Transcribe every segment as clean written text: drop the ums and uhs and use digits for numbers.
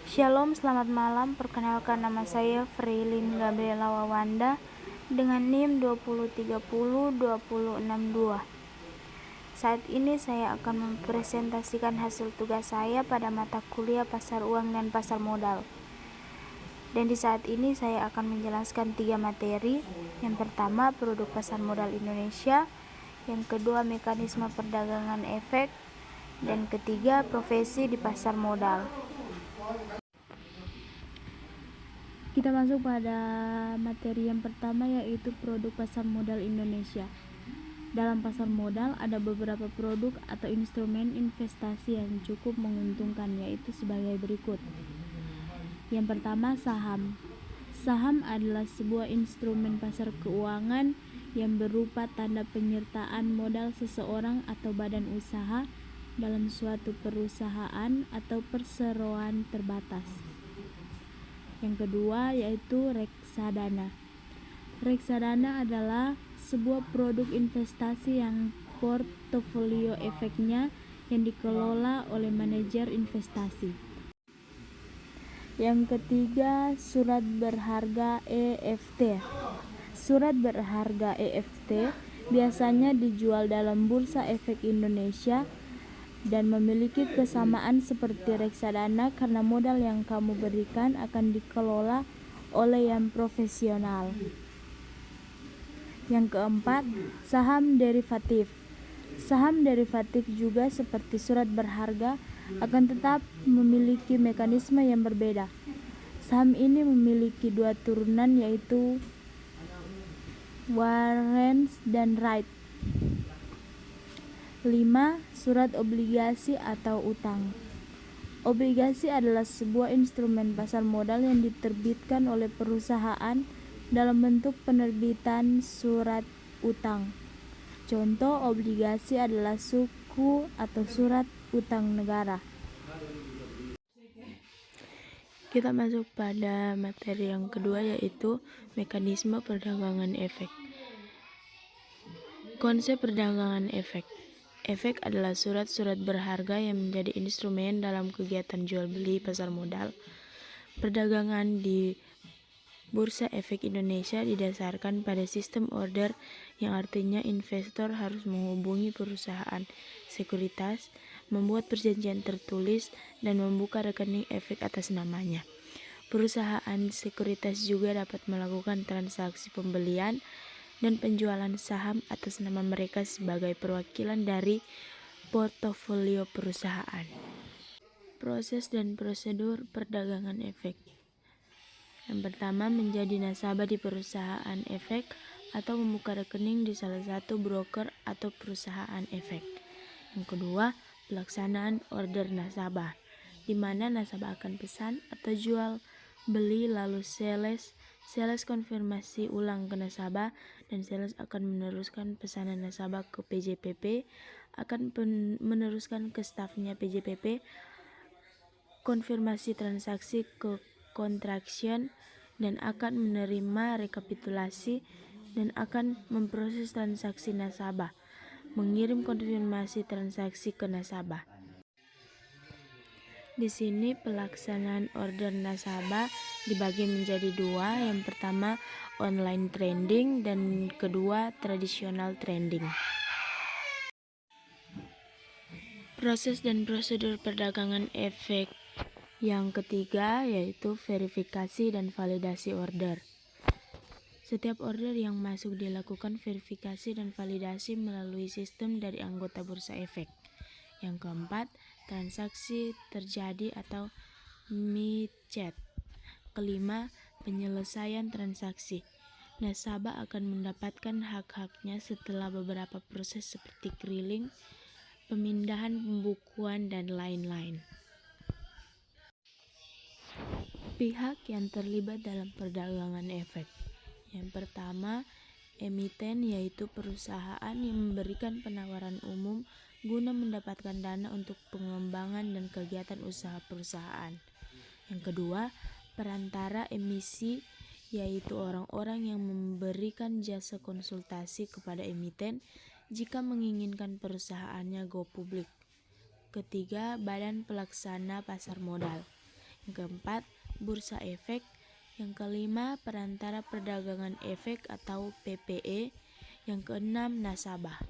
Shalom, selamat malam. Perkenalkan, nama saya Freilin Gabriela Wawanda dengan NIM 203020662. Saat ini saya akan mempresentasikan hasil tugas saya pada mata kuliah pasar uang dan pasar modal. Dan di saat ini saya akan menjelaskan 3 materi. Yang pertama, produk pasar modal Indonesia. Yang kedua, mekanisme perdagangan efek. Dan ketiga, profesi di pasar modal. Kita masuk pada materi yang pertama, yaitu produk pasar modal Indonesia. Dalam pasar modal ada beberapa produk atau instrumen investasi yang cukup menguntungkan, yaitu sebagai berikut. Yang pertama, saham. Saham adalah sebuah instrumen pasar keuangan yang berupa tanda penyertaan modal seseorang atau badan usaha dalam suatu perusahaan atau perseroan terbatas. Yang kedua yaitu reksadana. Reksadana adalah sebuah produk investasi yang portofolio efeknya yang dikelola oleh manajer investasi. Yang ketiga, surat berharga EFT. Surat berharga EFT biasanya dijual dalam Bursa Efek Indonesia dan memiliki kesamaan seperti reksadana karena modal yang kamu berikan akan dikelola oleh yang profesional. Yang keempat, saham derivatif. Saham derivatif juga seperti surat berharga akan tetap memiliki mekanisme yang berbeda. Saham ini memiliki 2 turunan, yaitu warrants dan right. 5. Surat obligasi atau utang. Obligasi adalah sebuah instrumen pasar modal yang diterbitkan oleh perusahaan dalam bentuk penerbitan surat utang. Contoh obligasi adalah suku atau surat utang negara. Kita masuk pada materi yang kedua, yaitu mekanisme perdagangan efek. Konsep perdagangan efek. Efek adalah surat-surat berharga yang menjadi instrumen dalam kegiatan jual beli pasar modal. Perdagangan di Bursa Efek Indonesia didasarkan pada sistem order, yang artinya investor harus menghubungi perusahaan sekuritas, membuat perjanjian tertulis, dan membuka rekening efek atas namanya. Perusahaan sekuritas juga dapat melakukan transaksi pembelian dan penjualan saham atas nama mereka sebagai perwakilan dari portofolio perusahaan. Proses dan prosedur perdagangan efek. Yang pertama, menjadi nasabah di perusahaan efek atau membuka rekening di salah satu broker atau perusahaan efek. Yang kedua, pelaksanaan order nasabah, di mana nasabah akan pesan atau jual beli, lalu sales konfirmasi ulang ke nasabah, dan sales akan meneruskan pesanan nasabah ke PJPP, akan meneruskan ke stafnya PJPP, konfirmasi transaksi ke contraction, dan akan menerima rekapitulasi, dan akan memproses transaksi nasabah, mengirim konfirmasi transaksi ke nasabah. Di sini pelaksanaan order nasabah dibagi menjadi 2. Yang pertama online trading dan kedua tradisional trading. Proses dan prosedur perdagangan efek. Yang ketiga yaitu verifikasi dan validasi order. Setiap order yang masuk dilakukan verifikasi dan validasi melalui sistem dari anggota Bursa Efek. Yang keempat, transaksi terjadi atau micet. Kelima, penyelesaian transaksi. Nasabah akan mendapatkan hak-haknya setelah beberapa proses seperti clearing, pemindahan pembukuan, dan lain-lain. Pihak yang terlibat dalam perdagangan efek. Yang pertama, emiten, yaitu perusahaan yang memberikan penawaran umum guna mendapatkan dana untuk pengembangan dan kegiatan usaha perusahaan. Yang kedua, perantara emisi, yaitu orang-orang yang memberikan jasa konsultasi kepada emiten jika menginginkan perusahaannya go publik. Ketiga, badan pelaksana pasar modal, Yang keempat, bursa efek. Yang kelima, perantara perdagangan efek atau PPE. Yang keenam, nasabah.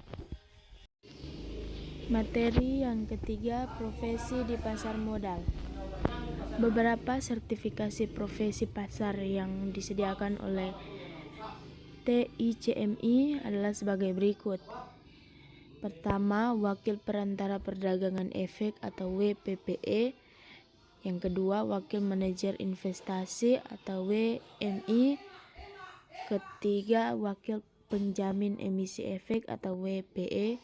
Materi yang ketiga, profesi di pasar modal. Beberapa sertifikasi profesi pasar yang disediakan oleh TICMI adalah sebagai berikut. Pertama, wakil perantara perdagangan efek atau WPPE. Yang kedua, wakil manajer investasi atau WMI. Ketiga, wakil penjamin emisi efek atau WPE.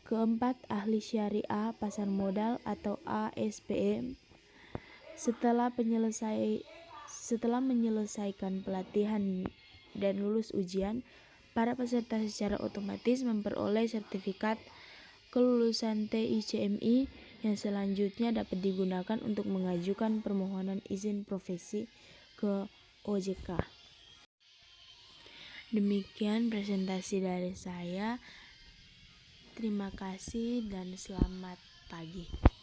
Keempat, ahli syariah pasar modal atau ASPM. Setelah menyelesaikan pelatihan dan lulus ujian, para peserta secara otomatis memperoleh sertifikat kelulusan TICMI yang selanjutnya dapat digunakan untuk mengajukan permohonan izin profesi ke OJK. Demikian presentasi dari saya. Terima kasih dan selamat pagi.